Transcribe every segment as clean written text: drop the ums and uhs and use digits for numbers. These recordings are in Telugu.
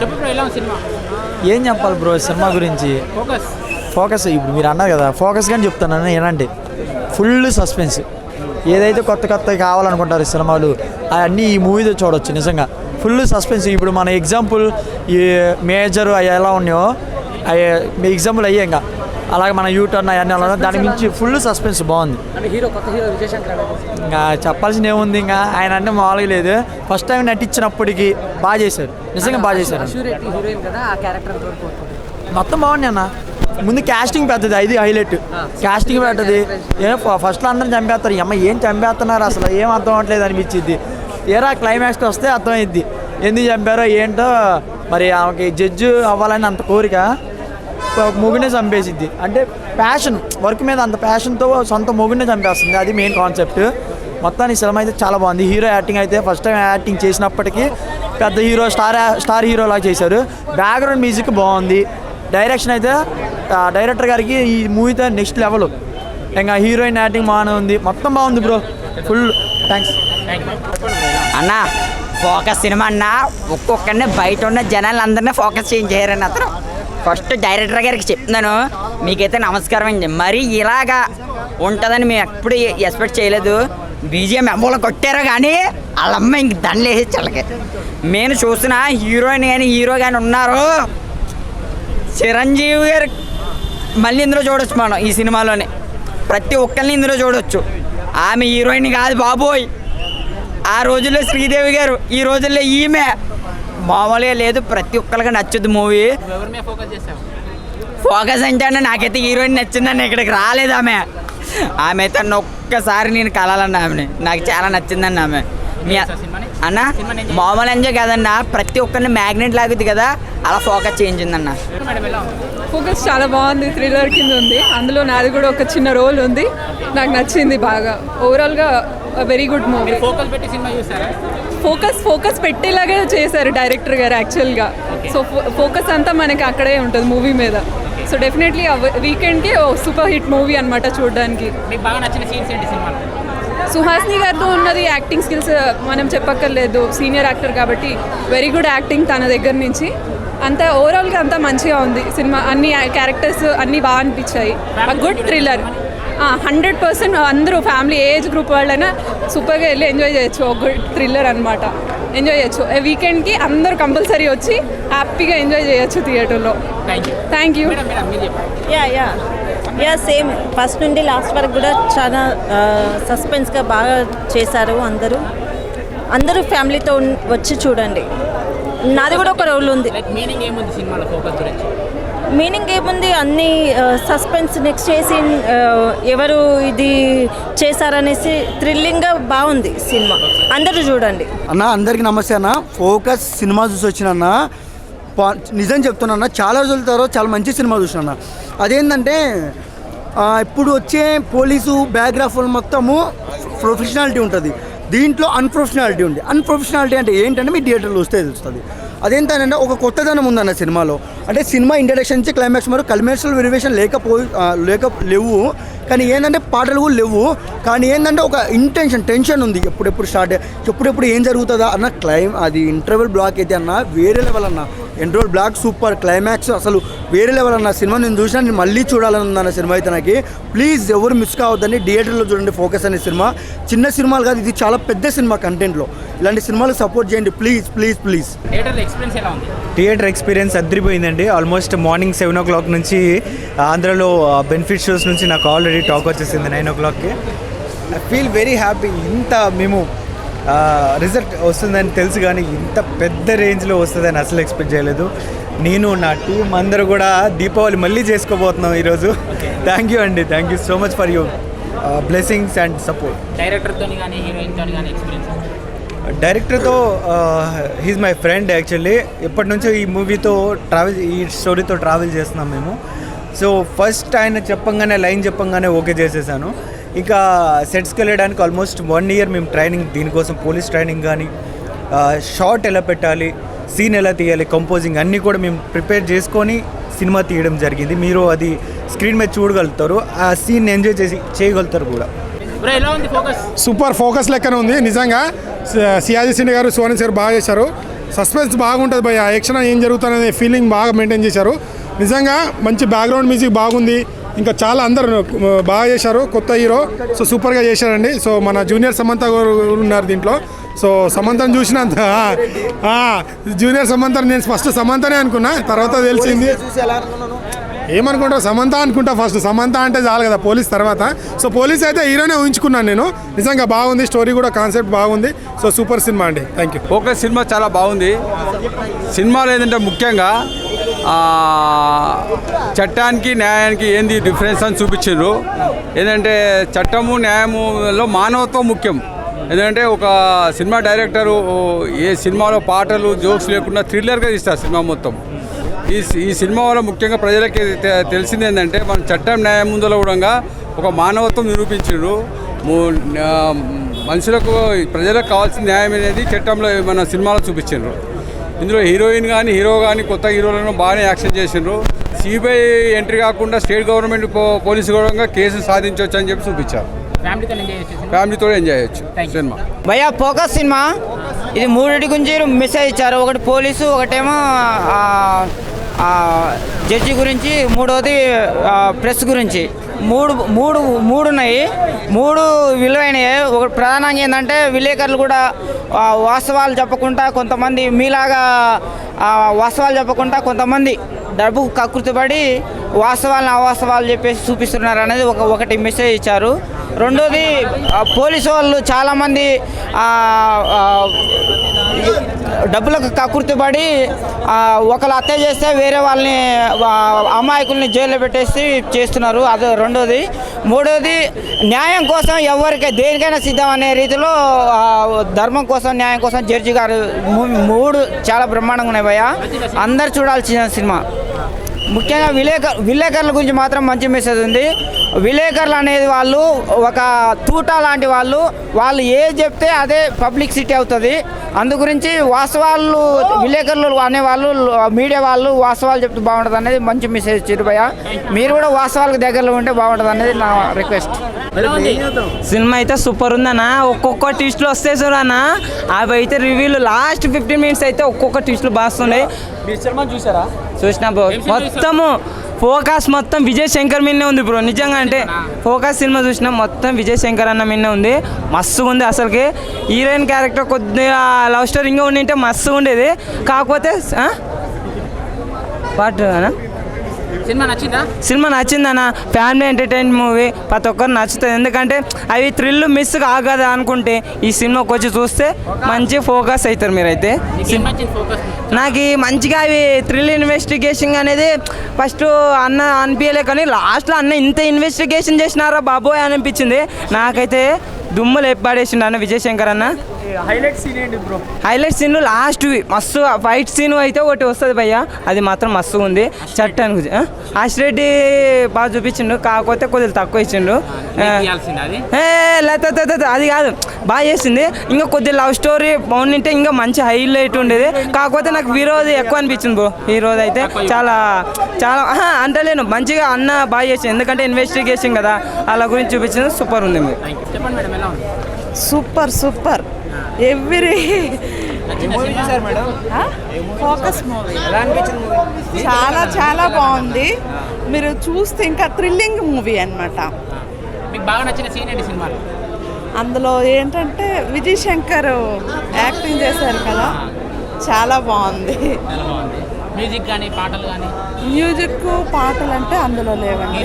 చెప్పు బ్రో, ఎలా ఉంది సినిమా? ఏం చెప్పాలి బ్రో సినిమా గురించి? ఫోకస్ ఇప్పుడు మీరు అన్నారు కదా, ఫోకస్ కానీ చెప్తాను ఏనంటే ఫుల్ సస్పెన్స్. ఏదైతే కొత్త కావాలనుకుంటారు సినిమాలు అవన్నీ ఈ మూవీతో చూడవచ్చు. నిజంగా ఫుల్ సస్పెన్స్. ఇప్పుడు మన ఎగ్జాంపుల్ ఈ మేజర్ అవి ఎలా ఉన్నాయో అవి ఎగ్జాంపుల్ అయ్యే ఇంకా అలాగే మన యూటర్న్ అవన్నీ అలా దాని మించి ఫుల్ సస్పెన్స్ బాగుంది. ఇంకా చెప్పాల్సింది ఏముంది, ఇంకా ఆయన అంటే మామూలుగా లేదు. ఫస్ట్ టైం నటించినప్పటికీ బాగా చేశారు, నిజంగా బాగా చేశారు. మొత్తం బాగుంది అన్న. ముందు క్యాస్టింగ్ పెద్దది, అది హైలైట్. క్యాస్టింగ్ పెద్దది. ఫస్ట్లో అందరం చంపేస్తారు, అమ్మ ఏం చంపేస్తున్నారు అసలు ఏం అర్థం అవ్వట్లేదు అనిపించింది. ఏరా క్లైమాక్స్కి వస్తే అర్థమైద్ది ఎందుకు చంపారో ఏంటో. మరి ఆమెకి జడ్జి అవ్వాలని అంత కోరిక, మొగుడినే చంపేసిద్ది. అంటే ప్యాషన్, వర్క్ మీద అంత ప్యాషన్తో సొంత మొగుడినే చంపేస్తుంది. అది మెయిన్ కాన్సెప్ట్. మొత్తానికి సినిమా అయితే చాలా బాగుంది. హీరో యాక్టింగ్ అయితే ఫస్ట్ టైం యాక్టింగ్ చేసినప్పటికీ పెద్ద హీరో స్టార్ హీరోలాగా చేశారు. బ్యాక్గ్రౌండ్ మ్యూజిక్ బాగుంది. డైరెక్షన్ అయితే డైరెక్టర్ గారికి ఈ మూవీతో నెక్స్ట్ లెవెల్. ఇంకా హీరోయిన్ యాక్టింగ్ బాగానే ఉంది. మొత్తం బాగుంది బ్రో, ఫుల్ థ్యాంక్స్ అన్న. ఫోకస్ సినిమా అన్న, ఒక్కొక్కరిని బయట ఉన్న జనాలందరినీ ఫోకస్ చేయించారని అతను. ఫస్ట్ డైరెక్టర్ గారికి చెప్తున్నాను, మీకైతే నమస్కారం అండి. మరి ఇలాగా ఉంటుందని మేము ఎప్పుడు ఎక్స్పెక్ట్ చేయలేదు. బీజిఎం అమ్మలో కొట్టారో కానీ వాళ్ళమ్మ ఇంక దండలు వేసి చల్లకే. నేను చూసిన హీరోయిన్ కానీ హీరో కానీ ఉన్నారు. చిరంజీవి గారు మళ్ళీ ఇందులో చూడొచ్చు మనం. ఈ సినిమాలోనే ప్రతి ఒక్కరిని ఇందులో చూడొచ్చు. ఆమె హీరోయిన్ కాదు బాబోయ్. ఆ రోజుల్లో శ్రీదేవి గారు, ఈ రోజుల్లో ఈమె మామూలుగా లేదు. ప్రతి ఒక్కరికి నచ్చుద్ది మూవీ. ఫోకస్ అంటే నాకైతే హీరోయిన్ నచ్చిందని ఇక్కడికి రాలేదు. ఆమె అయితే ఒక్కసారి నేను కలాలన్నా ఆమెని. నాకు చాలా నచ్చిందండి ఆమె. అన్న మామూలు ఎంజాయ్ కదన్నా, ప్రతి ఒక్కరిని మ్యాగ్నెట్ లాగుద్ది కదా, అలా ఫోకస్ చేయించిందన్న. ఫోకస్ చాలా బాగుంది, థ్రిల్లర్ కింద ఉంది. అందులో నాది కూడా ఒక చిన్న రోల్ ఉంది, నాకు నచ్చింది బాగా. ఓవరాల్గా వెరీ గుడ్ మూవీ. ఫోకస్ పెట్టేలాగా చేశారు డైరెక్టర్ గారు యాక్చువల్గా. సో ఫోకస్ అంతా మనకి అక్కడే ఉంటుంది మూవీ మీద. సో డెఫినెట్లీ వీకెండ్కి సూపర్ హిట్ మూవీ అనమాట చూడడానికి. సుహాసిని గారితో ఉన్నది యాక్టింగ్ స్కిల్స్ మనం చెప్పక్కర్లేదు, సీనియర్ యాక్టర్ కాబట్టి వెరీ గుడ్ యాక్టింగ్ తన దగ్గర నుంచి. అంతా ఓవరాల్గా అంతా మంచిగా ఉంది సినిమా. అన్ని క్యారెక్టర్స్ అన్నీ బాగా అనిపించాయి. Good thriller 100%. అందరూ ఫ్యామిలీ ఏజ్ గ్రూప్ వాళ్ళైనా సూపర్గా వెళ్ళి ఎంజాయ్ చేయొచ్చు. ఒక గుడ్ థ్రిల్లర్ అనమాట, ఎంజాయ్ చేయొచ్చు. వీకెండ్కి అందరూ కంపల్సరీ వచ్చి హ్యాపీగా ఎంజాయ్ చేయొచ్చు థియేటర్లో. Thank you. Yeah same first నుండి లాస్ట్ వరకు కూడా చాలా సస్పెన్స్గా బాగా చేశారు. అందరూ ఫ్యామిలీతో వచ్చి చూడండి. నాది కూడా ఒక రోల్ ఉంది. మీనింగ్ ఏముంది, అన్ని సస్పెన్స్ నెక్స్ట్ చేసి ఎవరు ఇది చేశారనేసి థ్రిల్లింగ్గా బాగుంది సినిమా. అందరూ చూడండి అన్న. అందరికీ నమస్తే అన్న. ఫోకస్ సినిమా చూసి వచ్చిన నిజం చెప్తున్నా, చాలా రోజుల తర్వాత చాలా మంచి సినిమా చూసిన. అదేంటంటే ఇప్పుడు వచ్చే పోలీసు బ్యాక్గ్రాఫ్ మొత్తము ప్రొఫెషనాలిటీ ఉంటుంది, దీంట్లో అన్ప్రొఫెషనాలిటీ ఉంది. అన్ప్రొఫెషనాలిటీ అంటే ఏంటంటే మీ థియేటర్లో వస్తే తెలుస్తుంది. అదేంటంటే ఒక కొత్తదనం ఉందన్న సినిమాలో. అంటే సినిమా ఇంట్రడక్షన్ నుంచి క్లైమాక్స్ వరకు కమర్షియల్ వెరియేషన్ లేవు. కానీ ఏంటంటే పాటలు కూడా లేవు. కానీ ఏంటంటే ఒక టెన్షన్ ఉంది. ఎప్పుడెప్పుడు ఏం జరుగుతుందా అన్న. అది ఇంటర్వెల్ బ్లాక్ అయితే అన్న వేరే లెవెల్ అన్న. ఇంటర్వెల్ బ్లాక్ సూపర్, క్లైమాక్స్ అసలు వేరే లెవెల్ అన్న. సినిమా నేను చూసినా, నేను మళ్ళీ చూడాలని ఉందన్న సినిమా అయితే నాకు. ప్లీజ్ ఎవరు మిస్ కావద్దని, థియేటర్లో చూడండి ఫోకస్ అనే సినిమా. చిన్న సినిమాలు కాదు, ఇది చాలా పెద్ద సినిమా కంటెంట్లో. ఇలాంటి సినిమాలకు సపోర్ట్ చేయండి please please please. Theatre experience అదిరిపోయిందండి. ఆల్మోస్ట్ మార్నింగ్ 7 o'clock నుంచి ఆంధ్రలో బెనిఫిట్ షోస్ నుంచి నాకు ఆల్రెడీ టాక్ వచ్చేసింది 9 o'clockకి. I feel very happy. ఇంత మేము రిజల్ట్ వస్తుందని తెలుసు కానీ ఇంత పెద్ద రేంజ్లో వస్తుందని అసలు ఎక్స్పెక్ట్ చేయలేదు. నేను నా టీం అందరూ కూడా దీపావళి మళ్ళీ చేసుకోబోతున్నాం ఈరోజు. థ్యాంక్ యూ అండి, thank you so much for your blessings and support. డైరెక్టర్తో హీజ్ మై ఫ్రెండ్ యాక్చువల్లీ. ఎప్పటి నుంచో ఈ మూవీతో ఈ స్టోరీతో ట్రావెల్ చేస్తున్నాం మేము. సో ఫస్ట్ ఆయన లైన్ చెప్పంగానే ఓకే చేసేసాను. ఇంకా సెట్స్కి వెళ్ళడానికి ఆల్మోస్ట్ 1 year మేము ట్రైనింగ్, దీనికోసం పోలీస్ ట్రైనింగ్ కానీ, షార్ట్ ఎలా పెట్టాలి, సీన్ ఎలా తీయాలి, కంపోజింగ్ అన్నీ కూడా మేము ప్రిపేర్ చేసుకొని సినిమా తీయడం జరిగింది. మీరు అది స్క్రీన్ మీద చూడగలుగుతారు, ఆ సీన్ ఎంజాయ్ చేయగలుగుతారు కూడా. సూపర్ ఫోకస్ లెక్కనే ఉంది నిజంగా. సియాజీ సిని గారు, సోని సార్ బాగా చేశారు. సస్పెన్స్ బాగుంటుంది భయ, యాక్షన్ ఏం జరుగుతుందనే ఫీలింగ్ బాగా మెయింటైన్ చేశారు. నిజంగా మంచి బ్యాక్గ్రౌండ్ మ్యూజిక్ బాగుంది. ఇంకా చాలా అందరు బాగా చేశారు. కొత్త హీరో సో సూపర్గా చేశారండి. సో మన జూనియర్ సమంత గారు ఉన్నారు దీంట్లో. సో సమంతను చూసినంత జూనియర్ సమంత నేను ఫస్ట్ సమంతనే అనుకున్నా, తర్వాత తెలిసింది ఏమనుకుంటా సమంత అనుకుంటా. ఫస్ట్ సమంత అంటే చాలు కదా పోలీస్ తర్వాత. సో పోలీస్ అయితే హీరోనే ఊహించుకున్నాను నేను. నిజంగా బాగుంది, స్టోరీ కూడా కాన్సెప్ట్ బాగుంది. సో సూపర్ సినిమా అండి. Thank you. ఫోకస్ సినిమా చాలా బాగుంది. సినిమాలో ఏంటంటే ముఖ్యంగా చట్టానికి న్యాయానికి ఏంది డిఫరెన్స్ అని చూపించారు. ఏంటంటే చట్టము న్యాయములో మానవత్వం ముఖ్యం. ఎందుకంటే ఒక సినిమా డైరెక్టరు ఏ సినిమాలో పాటలు జోక్స్ లేకుండా థ్రిల్లర్గా తీస్తారు సినిమా మొత్తం. ఈ సినిమా వల్ల ముఖ్యంగా ప్రజలకి తెలిసింది ఏంటంటే మన చట్టం న్యాయం ముందులో కూడా ఒక మానవత్వం నిరూపించారు. మనుషులకు ప్రజలకు కావాల్సిన న్యాయం అనేది చట్టంలో మన సినిమాలో చూపించారు. ఇందులో హీరోయిన్ కానీ హీరో కానీ కొత్త హీరోలను బాగానే యాక్షన్ చేసిండ్రు. సిబిఐ ఎంట్రీ కాకుండా స్టేట్ గవర్నమెంట్ పోలీసు కూడా కేసులు సాధించవచ్చు అని చెప్పి చూపించారు. ఫ్యామిలీతో ఎంజాయ్ చేయొచ్చు సినిమా. భయ్యా ఫోకస్ సినిమా ఇది మూడింటి గురించి మెసేజ్ ఇచ్చారు. ఒకటి పోలీసు, ఒకటేమో జడ్జి గురించి, మూడోది ప్రెస్ గురించి. మూడు ఉన్నాయి. మూడు విలువైనవి. ఒకటి ప్రధానంగా ఏంటంటే విలేకరులు కూడా వాస్తవాలు చెప్పకుండా కొంతమంది మీలాగా వాస్తవాలు చెప్పకుండా కొంతమంది డబ్బు కకృతిపడి వాస్తవాలను అవాస్తవాలు చెప్పేసి చూపిస్తున్నారు అనేది ఒకటి మెసేజ్ ఇచ్చారు. రెండోది పోలీసు వాళ్ళు చాలామంది డబ్బులకు కకృతిపడి ఒకళ్ళు హత్య చేస్తే వేరే వాళ్ళని అమాయకుల్ని జైల్లో పెట్టేసి చేస్తున్నారు. అది రెండోది. మూడోది న్యాయం కోసం ఎవరికి దేనికైనా సిద్ధం అనే రీతిలో ధర్మం కోసం న్యాయం కోసం జడ్జి గారు మూడు చాలా బ్రహ్మాండంగా ఉన్నాయి భయ్య. అందరు చూడాల్సిన సినిమా. ముఖ్యంగా విలేకరుల గురించి మాత్రం మంచి మెసేజ్ ఉంది. విలేకరులు అనేది వాళ్ళు ఒక తూటా లాంటి వాళ్ళు ఏది చెప్తే అదే పబ్లిసిటీ అవుతుంది. అందు గురించి వాస్తవాలు విలేకరులు అనేవాళ్ళు మీడియా వాళ్ళు వాస్తవాలు చెప్తే బాగుంటుంది అనేది మంచి మెసేజ్ ఇచ్చారు భయ్య. మీరు కూడా వాస్తవాలకు దగ్గరలో ఉంటే బాగుంటుంది అనేది నా రిక్వెస్ట్. సినిమా అయితే సూపర్ ఉందన్న. ఒక్కొక్క ట్విస్ట్లు వస్తాయి చూడన్న, అవి అయితే రివ్యూలు లాస్ట్ 15 మినిట్స్ అయితే ఒక్కొక్క ట్విస్ట్లు బాగున్నాయి. చూసినా బ్రో. మొత్తము ఫోకస్ మొత్తం విజయ్ శంకర్ మీదనే ఉంది బ్రో. నిజంగా అంటే ఫోకస్ సినిమా చూసినా మొత్తం విజయ్ శంకర్ అన్న మీదనే ఉంది. మస్తుగా ఉంది అసలుకి. హీరోయిన్ క్యారెక్టర్ కొద్దిగా లవ్ స్టోరీ ఇంకా ఉండింటే మస్తుగా ఉండేది. కాకపోతే పాట సినిమా నచ్చిందన్న. ఫ్యామిలీ ఎంటర్టైన్మెంట్ మూవీ ప్రతి ఒక్కరు నచ్చుతుంది. ఎందుకంటే అవి థ్రిల్ మిస్ కాగదా అనుకుంటే ఈ సినిమాకి వచ్చి చూస్తే మంచి ఫోకస్ అవుతారు మీరైతే. నాకు మంచిగా అవి థ్రిల్ ఇన్వెస్టిగేషన్ అనేది ఫస్ట్ అన్న అనిపించలే, కానీ లాస్ట్లో అన్న ఇంత ఇన్వెస్టిగేషన్ చేసినారా బాబోయ్ అనిపించింది నాకైతే. దుమ్ములు ఎప్పాడేసిండు అన్న విజయ్ శంకర్ అన్న. హైలైట్ సీన్ ఏంటి బ్రో? హైలైట్ సీన్ లాస్ట్ మస్తు ఫైట్ సీన్ అయితే ఒకటి వస్తుంది భయ్య, అది మాత్రం మస్తు ఉంది. చట్టానికి ఆశ్రెడ్డి బాగా చూపించిండు, కాకపోతే కొద్దిగా తక్కువ ఇచ్చిండు. అది కాదు బాగా చేసింది. ఇంకా కొద్దిగా లవ్ స్టోరీ బాగుంటే ఇంకా మంచి హైలైట్ ఉండేది. కాకపోతే నాకు హీరోది ఎక్కువ అనిపించింది బ్రో. హీరోది అయితే చాలా చాలా అంటలేను, మంచిగా అన్న బాగా చేసింది. ఎందుకంటే ఇన్వెస్టిగేషన్ కదా, అలా గురించి చూపించింది. సూపర్ ఉంది. సూపర్ ఎవ్రీ ఫోకస్ మూవీ చాలా బాగుంది. మీరు చూస్తే ఇంకా థ్రిల్లింగ్ మూవీ అన్నమాట. అందులో ఏంటంటే విజయ్ శంకర్ యాక్టింగ్ చేశారు కదా, చాలా బాగుంది. మ్యూజిక్ పాటలు అంటే అందులో లేవండి.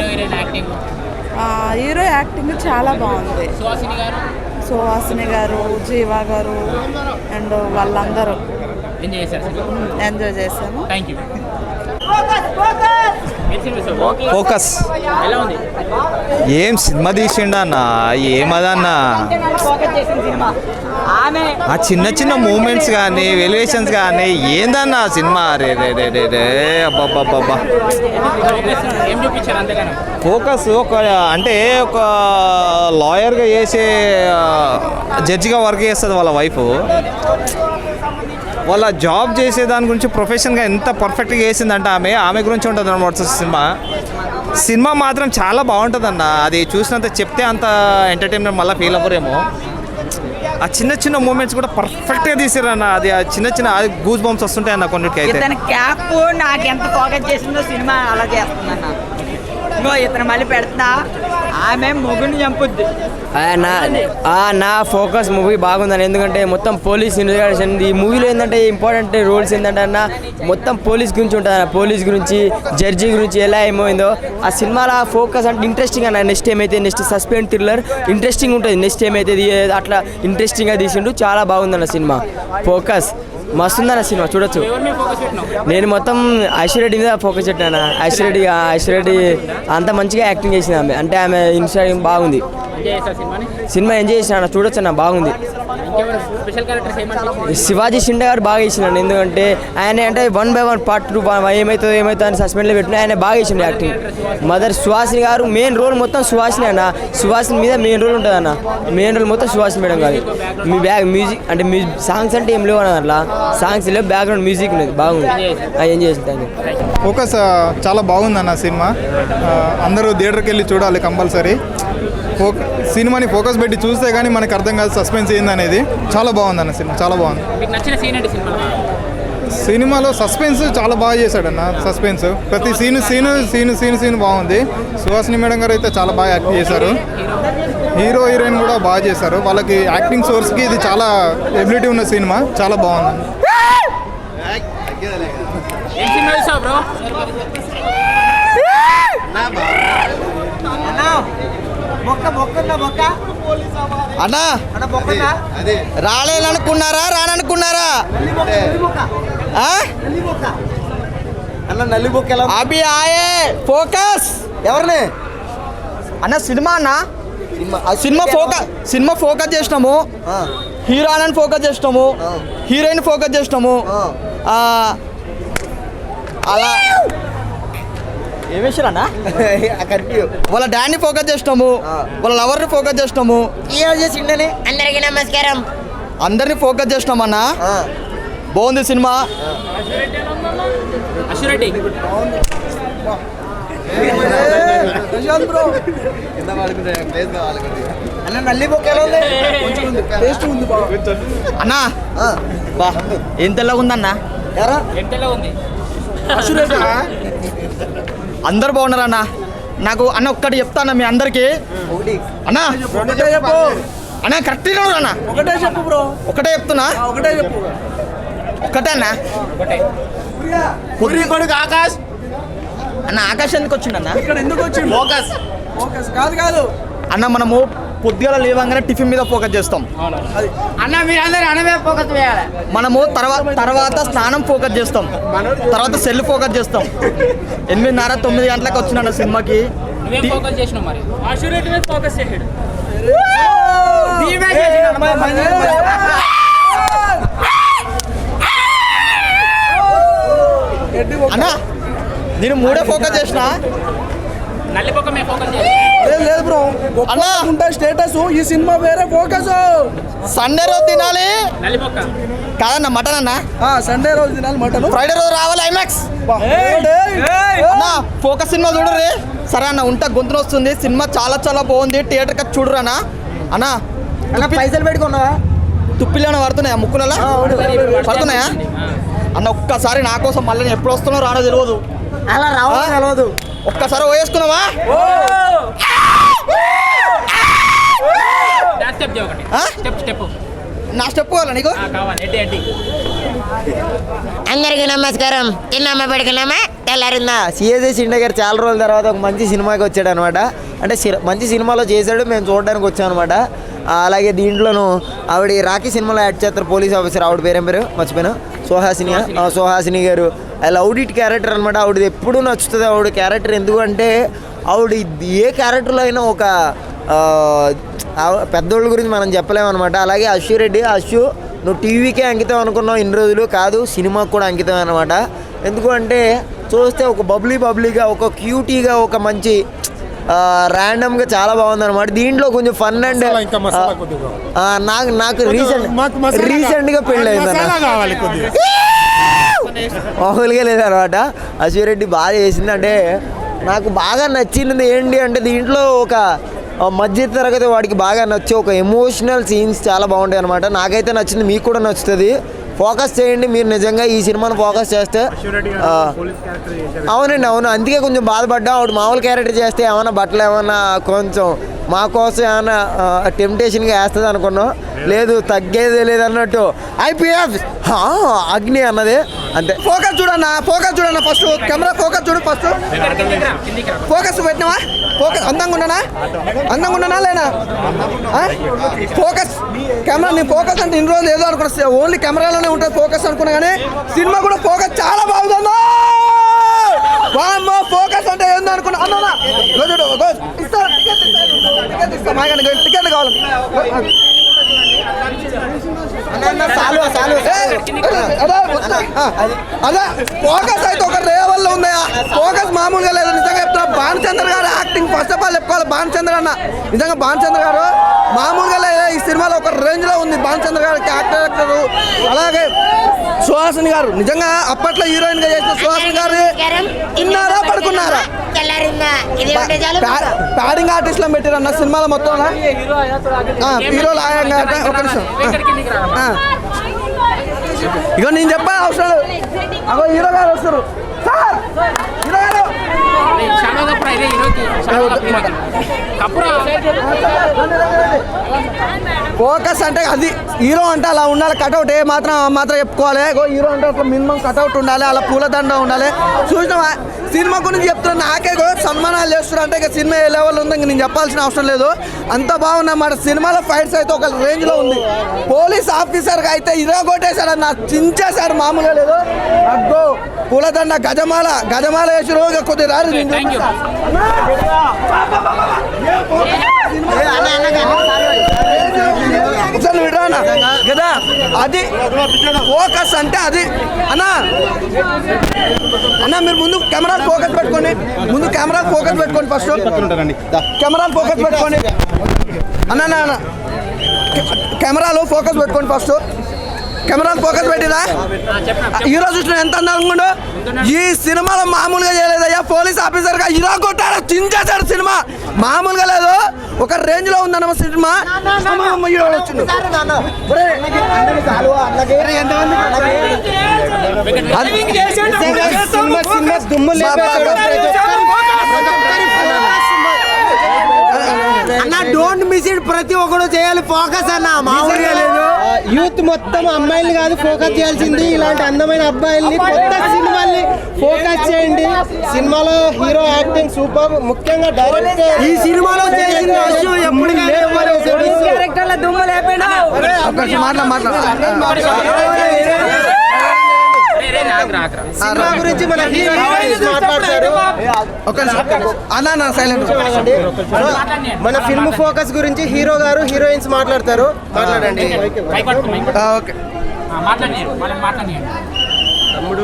హీరో యాక్టింగ్ చాలా బాగుంది. సుహాసిని గారు, జీవా గారు అండ్ వాళ్ళందరూ ఎంజాయ్ చేశాను. ఫోకస్ ఏం సినిమా తీసిండన్న, ఏమదన్నా ఆ చిన్న చిన్న మూమెంట్స్ కానీ వెలివేషన్స్ కానీ ఏందన్న సినిమా. రే రే రే రే రే అబ్బాబ్బాబ్బా. ఫోకస్ అంటే ఒక లాయర్గా చేసే జడ్జిగా వర్క్ చేస్తుంది వాళ్ళ వైఫ్. వాళ్ళ జాబ్ చేసే దాని గురించి ప్రొఫెషన్గా ఎంత పర్ఫెక్ట్గా చేసిందంటే ఆమె గురించి ఉంటుంది అన్నమాట సినిమా మాత్రం చాలా బాగుంటుందన్న. అది చూసినంత చెప్తే అంత ఎంటర్టైన్మెంట్ మళ్ళీ ఫీల్ అవ్వరేమో. ఆ చిన్న చిన్న మూమెంట్స్ కూడా పర్ఫెక్ట్గా తీసారు అన్న. అది ఆ చిన్న గూస్ బంప్స్ వస్తుంటాయి అన్న కొన్నిటికి అయితే. ఇతని క్యాప్ నాకు ఎంత ఫోకస్ చేసిందో సినిమా అలా చేస్తుందన్న. ఇంకో ఇతను మళ్ళీ పెడుతున్నా ఆమె మొగుడిని చంపుద్ది. నా ఫోకస్ మూవీ బాగుందని, ఎందుకంటే మొత్తం పోలీస్ ఇన్వెస్టిగేషన్. ఈ మూవీలో ఏంటంటే ఇంపార్టెంట్ రోల్స్ ఏంటంటే అన్న మొత్తం పోలీస్ గురించి ఉంటుంది అన్న. పోలీస్ గురించి, జడ్జి గురించి ఎలా ఏమైందో ఆ సినిమాలో ఫోకస్ అంటే ఇంట్రెస్టింగ్ అన్న. నెక్స్ట్ ఏమైతే నెక్స్ట్ సస్పెన్స్ థ్రిల్లర్ ఇంట్రెస్టింగ్ ఉంటుంది. నెక్స్ట్ ఏమైతే అట్లా ఇంట్రెస్టింగ్గా తీసిండు. చాలా బాగుందన్న సినిమా. ఫోకస్ మస్తుందన్న సినిమా, చూడొచ్చు. నేను మొత్తం ఐశ్వర్యరెడ్డి మీద ఫోకస్ పెట్టాను. ఐశ్వర్యరెడ్డి అంత మంచిగా యాక్టింగ్ చేసింది ఆమె. అంటే ఆమె ఇన్స్టాగ్రామ్ బాగుంది. సినిమా ఎంజాయ్ చేసిన, చూడొచ్చు అన్న, బాగుంది. శివాజీ షిండే గారు బాగా చేసినాడు. ఎందుకంటే ఆయన అంటే 1 by 1 పార్ట్ 2 ఏమవుతుందో అని సస్పెండ్లో పెట్టిన ఆయన బాగా చేసిండు యాక్టింగ్. మదర్ సుహాసిని గారు మెయిన్ రోల్ మొత్తం సుహాసిని అన్న. సుహాసిని మీద మెయిన్ రోల్ ఉంటుంది అన్న. మెయిన్ రోల్ మొత్తం సుహాసిని మేడం గారు. మీ మ్యూజిక్ అంటే సాంగ్స్ అంటే ఏం లేవు అన్న. అట్లా సాంగ్స్ లేవు, బ్యాక్గ్రౌండ్ మ్యూజిక్ ఉన్నది, బాగుంది. ఏం చేసింది ఫోకస్ చాలా బాగుందన్న సినిమా. అందరూ థియేటర్కి వెళ్ళి చూడాలి కంపల్సరీ. సినిమాని ఫోకస్ పెట్టి చూస్తే కానీ మనకు అర్థం కాదు సస్పెన్స్ ఏందనేది. చాలా బాగుందన్న సినిమా, చాలా బాగుంది. సినిమాలో సస్పెన్స్ చాలా బాగా చేశాడన్న. సస్పెన్స్ ప్రతి సీన్ బాగుంది. సుహాసిని మేడం గారు అయితే చాలా బాగా యాక్ట్ చేశారు. హీరో హీరోయిన్ కూడా బాగా చేశారు. వాళ్ళకి యాక్టింగ్ సోర్స్కి ఇది చాలా ఎబిలిటీ ఉన్న సినిమా, చాలా బాగుంది. అన్నా రాలేననుకున్నారా, రాననుకున్నారా? అన్న నల్లి బొక్క ఎలా అభి ఆయే ఫోకస్ ఎవరిని అన్న? సినిమా అన్న, సినిమా ఫోకస్ చేసినాము. హీరోయిన్ ఫోకస్ చేసినాము, హీరోయిన్ ఫోకస్ చేసినాము. అలా ఏమేసారన్నా? వాళ్ళ డాన్ని ఫోకస్ చేసినాము, వాళ్ళ లవర్ని ఫోకస్ చేసినాము. అందరికీ నమస్కారం. అందరిని ఫోకస్ చేసినామన్నా. బాగుంది సినిమా. అన్నా బా ఏం తెల్లగా ఉందన్నా? అందరు బాగున్నారు అన్న. నాకు అన్న ఒక్కటి చెప్తాను మీ అందరికి అన్నా. అన్న కరెక్ట్గా అన్న, ఒకటే చెప్పు బ్రో. ఒకటే చెప్తున్నా, ఒకటే చెప్పు. ఒకటే అన్న. ఆకాష్ అన్న, ఆకాష్ ఎందుకు వచ్చిండన్న? ఇక్కడ ఎందుకు వచ్చింది? ఫోకస్ కాదు అన్న. మనము పొద్దుగా లేవంగానే టిఫిన్ మీద ఫోకస్ చేస్తాం అన్న. మీరు అందరూ అన్న మీద ఫోకస్ చేయాలి. మనము తర్వాత స్నానం ఫోకస్ చేస్తాం, తర్వాత సెల్ ఫోకస్ చేస్తాం. 8:30-9 గంటలకు వచ్చిన సినిమాకి అన్న. నేను 3 ఫోకస్ చేసిన. లేదు బ్రో అన్న, స్టేటస్ ఈ సినిమా వేరే ఫోకస్. సండే రోజు తినాలి కాదన్న మటన్ అన్న. సండే రోజు తినాలి మటన్, ఫ్రైడే రోజు రావాలి ఐమాక్స్ అన్న. ఫోకస్ సినిమా చూడరు. సరే అన్న, ఉంటా, గొంతున వస్తుంది. సినిమా చాలా చాలా బాగుంది. థియేటర్కి చూడరు అన్న. అన్న పైసలు పెట్టుకున్నావా? తుప్పిలేనా పడుతున్నాయా? ముక్కులలో పడుతున్నాయా అన్న? ఒక్కసారి నా కోసం మళ్ళీ నేను ఎప్పుడు వస్తున్నా రానో తెలియదు. అలా రావదు. ఒక్కసారి వేసుకున్నావా? నా స్టెప్ కావాలా నీకు? అందరికీ నమస్కారం. తిన్నామా, పెడుకున్నామా, తెల్లారిందా? సిఎస్ఐ షిండే గారు చాలా రోజుల తర్వాత ఒక మంచి సినిమాకి వచ్చాడు అనమాట. అంటే మంచి సినిమాలో చేశాడు, మేము చూడడానికి వచ్చాం అనమాట. అలాగే దీంట్లోనూ ఆవిడ రాఖీ సినిమాలో యాడ్ చేస్తారు పోలీస్ ఆఫీసర్. ఆవిడ పేరేం పేరు మర్చిపోయినా, సుహాసిని గారు. లవ్ ఇట్ క్యారెక్టర్ అనమాట. ఆవిడది ఎప్పుడూ నచ్చుతుంది ఆవిడ క్యారెక్టర్. ఎందుకంటే ఆవిడ ఏ క్యారెక్టర్లో అయినా ఒక పెద్దోళ్ళ గురించి మనం చెప్పలేమన్నమాట. అలాగే అశ్వరెడ్డి, నువ్వు టీవీకే అంకితం అనుకున్నావు ఇన్ని రోజులు, కాదు సినిమాకి కూడా అంకితం అనమాట. ఎందుకు అంటే చూస్తే ఒక బబ్లీగా, ఒక క్యూటీగా, ఒక మంచి ర్యాండమ్గా చాలా బాగుందన్నమాట. దీంట్లో కొంచెం ఫన్ అండ్ నాకు రీసెంట్గా పెళ్ళి అయిందన్న. మామూలుగా లేదనమాట. అశ్వరెడ్డి బాగా చేసింది. అంటే నాకు బాగా నచ్చింది ఏంటి అంటే దీంట్లో ఒక మధ్య తరగతి వాడికి బాగా నచ్చే ఒక ఎమోషనల్ సీన్స్ చాలా బాగుంటాయి అనమాట. నాకైతే నచ్చింది, మీకు కూడా నచ్చుతుంది. ఫోకస్ చేయండి మీరు నిజంగా ఈ సినిమాను ఫోకస్ చేస్తే. అవునండి, అవును, అందుకే కొంచెం బాధపడ్డా. ఆవిడ మామూలు క్యారెక్టర్ చేస్తే ఏమన్నా బట్టలు ఏమన్నా కొంచెం మా కోసం ఏమన్నా టెంప్టేషన్గా వేస్తుంది అనుకున్నాం. లేదు, తగ్గేదే లేదన్నట్టు ఐపీఎఫ్ అగ్ని అన్నది అంతే. ఫోకస్ చూడన్నా, ఫోకస్ చూడన్నా, ఫస్ట్ కెమెరా ఫోకస్ చూడు. ఫస్ట్ ఫోకస్ పెట్టినావా? ఫోకస్ అందంగా ఉన్నానా లేనా? ఫోకస్ కెమెరా, నీ ఫోకస్ అంటే ఇన్ని రోజులు ఏదో అనుకున్నా, ఓన్లీ కెమెరాలోనే ఉంటుంది ఫోకస్ అనుకున్నా, కానీ సినిమా కూడా ఫోకస్ చాలా బాగుందన్నా. ఫోకస్ అంటే ఏందో అనుకున్నా అన్నా. టికెట్ కావాలి. అదే ఫోకస్ అయితే ఒక రేవల్లో ఉందా? ఫోకస్ మామూలుగా లేదు. నిజంగా చెప్తున్నా, భానుచంద్ర గారు యాక్టింగ్ ఫస్ట్ ఆఫ్ ఆల్ చెప్పుకోవాలి. భానుచంద్ర అన్న నిజంగా భానుచంద్ర గారు మామూలుగా లేదు. ఈ సినిమాలో ఒక రేంజ్ లో ఉంది భానుచంద్ర గారు క్యారెక్టర్. అలాగే సుహాసిని గారు నిజంగా అప్పట్లో హీరోయిన్ గా చేసిన సుహాసిని గారు తిన్నారా పడుకున్నారా? ప్యాడింగ్ ఆర్టిస్ట్ లో పెట్టారన్న సినిమాలో మొత్తం హీరోలు ఒక నిమిషం. ఇక నేను చెప్పా అవసరం. అగో హీరో గారు వస్తారు. సార్ హీరో గారు ఫోకస్ అంటే అది హీరో అంటే అలా ఉండాలి. కటౌట్ ఏ మాత్రం చెప్పుకోవాలి. హీరో అంటే అట్లా మినిమం కటౌట్ ఉండాలి, అలా పూలదండ ఉండాలి. చూసినావా సినిమా గురించి చెప్తున్నా, నాకే సన్మానాలు చేస్తున్నా అంటే ఇక సినిమా ఏ లెవెల్ ఉందో ఇంక నేను చెప్పాల్సిన అవసరం లేదు. అంత బాగున్నమాట. సినిమాలో ఫైట్స్ అయితే ఒక రేంజ్లో ఉంది. పోలీస్ ఆఫీసర్గా అయితే ఇరగొట్టేశాడు అన్న, చించేశాడు, మామూలుగా లేదు. అగ్గో పూలదండ గజమాల వేసి రోజు కొద్దిగా రారు. కదా అది ఫోకస్ అంటే అది అన్నా. మీరు ముందు కెమెరా ఫోకస్ పెట్టుకోండి. ఫస్ట్ కెమెరా ఫోకస్ పెట్టుకోండి అన్న. కెమెరాలో ఫోకస్ పెట్టుకోండి. ఫస్ట్ కెమెరాలు ఫోకస్ పెట్టిరా? హీరో చూసిన ఎంత అందంగా ఈ సినిమాలో మామూలుగా చేయలేదయ్యా. పోలీస్ ఆఫీసర్గా హీరో కొట్టాడు, చించేశాడు. సినిమా మామూలుగా లేదు, ఒక రేంజ్ లో ఉందన్న సినిమా. అన్న డోంట్ మిస్ ఇట్, ప్రతి ఒక్కరు చేయాలి ఫోకస్ అన్న. మామూలుగా లేదు, యూత్ మొత్తం అమ్మాయిలు కాదు ఫోకస్ చేయాల్సింది, ఇలాంటి అందమైన అబ్బాయిల్ని కొత్త సినిమాల్ని ఫోకస్ చేయండి. సినిమాలో హీరో యాక్టింగ్ సూపర్, ముఖ్యంగా డైరెక్టర్ ఈ సినిమాలో చేసిన ఎప్పుడు క్యారెక్టర్ల దుమ్ము లేపేనా. సినిమా గురించి మన మాట్లాడతారు. మన ఫిల్మ్ ఫోకస్ గురించి హీరో గారు హీరోయిన్స్ మాట్లాడతారు. మాట్లాడండి.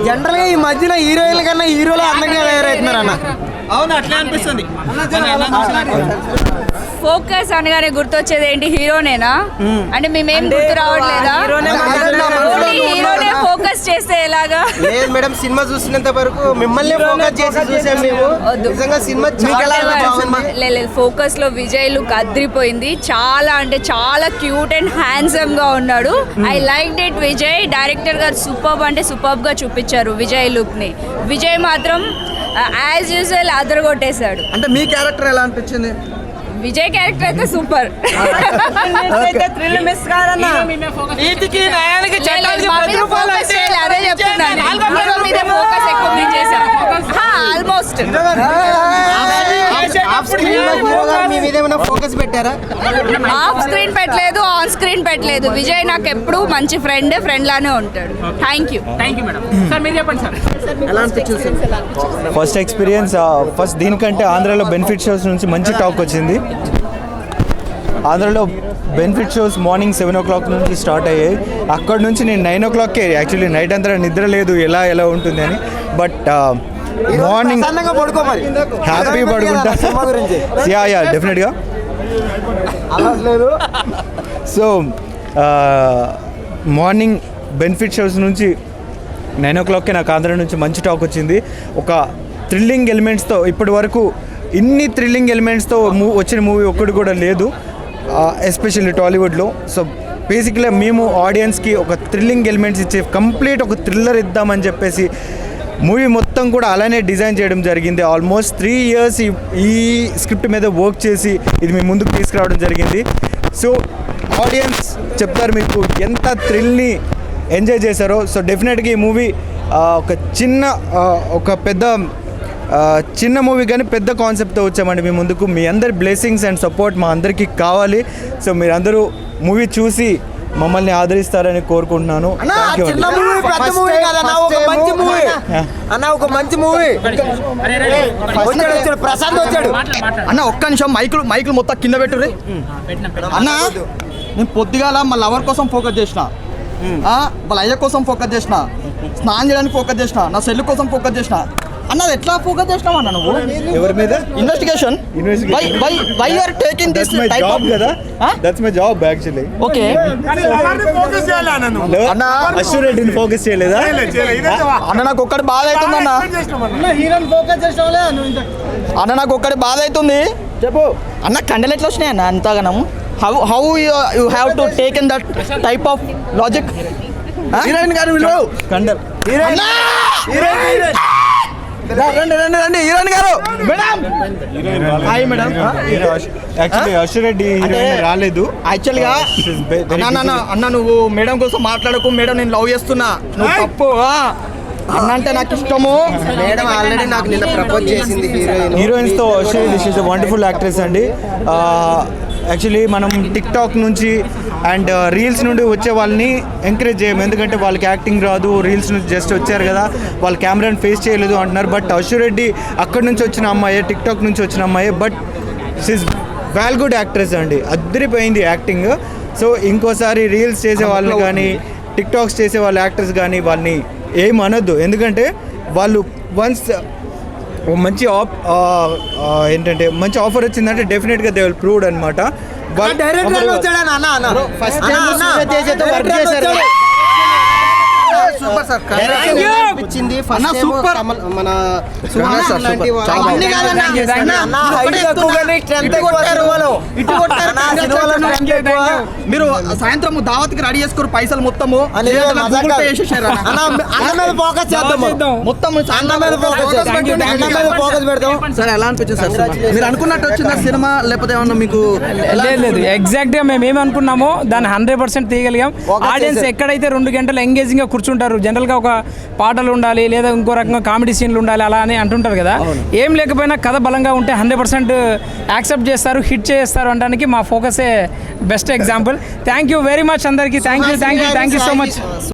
జనరల్ గా ఈ మధ్యన హీరోయిన్ల కన్నా హీరోలు అందంగా తయారవుతున్నారు అన్న. అవును, అట్లా అనిపిస్తుంది. ఫోకస్ అనగానే గుర్తొచ్చేది ఏంటి? హీరోనేనా అంటే మేమేం గుర్తు రావట్లేదా? హీరోనే ఫోకస్ చేస్తే ఎలాగా? లేదు మేడం, సినిమా చూసినంత వరకు మిమ్మల్ని ఫోకస్ చేసి చూసాం మేము. నిజంగా సినిమా లేదు, ఫోకస్ లో విజయ్ లుక్ అద్రిపోయింది. చాలా అంటే చాలా క్యూట్ అండ్ హ్యాండ్సమ్ గా ఉన్నాడు. I like it. Vijay director గారు సూపర్బ్ అంటే సూపర్బ్ గా చూపించారు విజయ్ లుక్ ని. విజయ్ మాత్రం యాజ్ యూజువల్ అదరగొట్టేశాడు. అంటే మీ క్యారెక్టర్ ఎలా అనిపించింది? విజయ్ క్యారెక్టర్ అయితే సూపర్. అదే చెప్తున్నాను, ఫోకస్ ఎక్కువ ఆల్మోస్ట్. ఫోకస్ పెట్టారా? ఆఫ్ స్క్రీన్ పెట్టలేదు, ఆన్ స్క్రీన్ పెట్టలేదు. విజయ్ నాకు ఎప్పుడు మంచి ఫ్రెండ్ లానే ఉంటాడు. Thank you. First experience first దీనికంటే ఆంధ్రాలో బెనిఫిట్ షోస్ నుంచి మంచి టాక్ వచ్చింది. ఆంధ్రాలో బెనిఫిట్ షోస్ మార్నింగ్ 7 o'clock నుంచి స్టార్ట్ అయ్యాయి. అక్కడ నుంచి నేను 9 o'clockకే యాక్చువల్లీ నైట్ అంతా నిద్ర లేదు ఎలా ఉంటుంది అని. బట్ మార్నింగ్ హ్యాపీ పడుకుంటా. యా డెఫినెట్గా. సో మార్నింగ్ బెనిఫిట్ షోస్ నుంచి 9 o'clockకే నాకు ఆంధ్ర నుంచి మంచి టాక్ వచ్చింది. ఒక థ్రిల్లింగ్ ఎలిమెంట్స్తో ఇప్పటి వరకు ఇన్ని థ్రిల్లింగ్ ఎలిమెంట్స్తో వచ్చిన మూవీ ఒక్కటి కూడా లేదు, ఎస్పెషల్లీ టాలీవుడ్లో. సో బేసిక్గా మేము ఆడియన్స్కి ఒక థ్రిల్లింగ్ ఎలిమెంట్స్ ఇచ్చే కంప్లీట్ ఒక థ్రిల్లర్ ఇద్దామని చెప్పేసి మూవీ మొత్తం కూడా అలానే డిజైన్ చేయడం జరిగింది. ఆల్మోస్ట్ 3 years ఈ స్క్రిప్ట్ మీద వర్క్ చేసి ఇది మీ ముందుకు తీసుకురావడం జరిగింది. సో ఆడియన్స్ చెప్తారు మీకు ఎంత థ్రిల్ని ఎంజాయ్ చేశారో. సో డెఫినెట్గా ఈ మూవీ ఒక చిన్న మూవీ కానీ పెద్ద కాన్సెప్ట్తో వచ్చామండి మీ ముందుకు. మీ అందరి బ్లెస్సింగ్స్ అండ్ సపోర్ట్ మా అందరికీ కావాలి. సో మీరందరూ మూవీ చూసి మమ్మల్ని ఆదరిస్తారని కోరుకుంటున్నాను. ఒక మంచి మూవీ ప్రశాంత్ వచ్చాడు అన్న. ఒక్క నిమిషం మైకులు మొత్తం కింద పెట్టుర్రి అన్న. నేను పొద్దుగాల మా లవర్ కోసం ఫోకస్ చేసిన, వాళ్ళ అయ్య కోసం ఫోకస్ చేసిన, స్నానం చేయడానికి ఫోకస్ చేసిన, నా సెల్ కోసం ఫోకస్ చేసిన. అన్నది ఎట్లా ఫోకస్ చేసినావు అన్న నువ్వు? ఎవరి మీద? Investigation. Why you are taking this type of కదా? That's my job actually. Okay అన్న అష్యూరెడ్డిని ఫోకస్ చేయలేదా అన్న? నాకు ఒక్కటి బాధ అవుతుంది అన్న. అన్న నాకు ఒక్కటి బాధ అవుతుంది. చెప్పు అన్న. కండలు ఎట్లా వచ్చినాయి అన్న అంతగానము? How you have to taken that type of logic? Heroine గారు వీళ్ళు కండల్ రండి హీరోయిన్ గారు. Madam hi madam. Actually అష్యూరెడ్డి heroine రాలేదు. యాక్చువల్గా అన్న నువ్వు మేడం కోసం మాట్లాడకు. మేడం నేను లవ్ చేస్తున్నా, నువ్వు తప్పు. అన్న అంటే నాకు ఇష్టము. మేడం ఆల్రెడీ నాకు నిన్న ప్రపోజ్ చేసింది. హీరోయిన్స్తో అష్యూరెడ్డి షీఈస్ ఎ వండర్ఫుల్ యాక్ట్రెస్ అండి. యాక్చువల్లీ మనం టిక్టాక్ నుంచి అండ్ రీల్స్ నుండి వచ్చే వాళ్ళని ఎంకరేజ్ చేయము, ఎందుకంటే వాళ్ళకి యాక్టింగ్ రాదు, రీల్స్ నుంచి జస్ట్ వచ్చారు కదా, వాళ్ళు కెమెరాని ఫేస్ చేయలేదు అంటున్నారు. బట్ అష్యూరెడ్డి అక్కడి నుంచి వచ్చిన అమ్మాయి, టిక్టాక్ నుంచి వచ్చిన అమ్మాయి, but she is well good actress అండి. అద్దరిపోయింది యాక్టింగ్. సో ఇంకోసారి రీల్స్ చేసే వాళ్ళు కానీ టిక్టాక్స్ చేసే వాళ్ళ యాక్టర్స్ కానీ వాళ్ళని ఏం అనొద్దు, ఎందుకంటే వాళ్ళు వన్స్ మంచి ఏంటంటే మంచి ఆఫర్ వచ్చిందంటే డెఫినెట్గా దే విల్ ప్రూవ్డ్ అనమాట. Super sir. సూపర్ మన మీరు సాయంత్రం దావత్కి రెడీ చేసుకోరు పైసలు మొత్తము మొత్తం సార్. ఎలా అనిపించింది సార్? మీరు అనుకున్నట్టు వచ్చిందా సినిమా, లేకపోతే ఏమన్నా మీకు? లేదు, ఎగ్జాక్ట్ గా మేము ఏమనుకున్నామో దాన్ని 100% తీయగలిగాం. ఆడియన్స్ ఎక్కడైతే 2 గంటలు ఎంగేజింగ్ గా కూర్చుంటారు, జనరల్ గా ఒక పాటలు ఉండాలి లేదా ఇంకో రకంగా కామెడీ సీన్లు ఉండాలి అలా అని అంటుంటారు కదా, ఏం లేకపోయినా కథ బలంగా ఉంటే 100% యాక్సెప్ట్ చేస్తారు, హిట్ చేస్తారు అనడానికి మా ఫోకసే best example. Thank you very much అందరికీ. Thank you so much.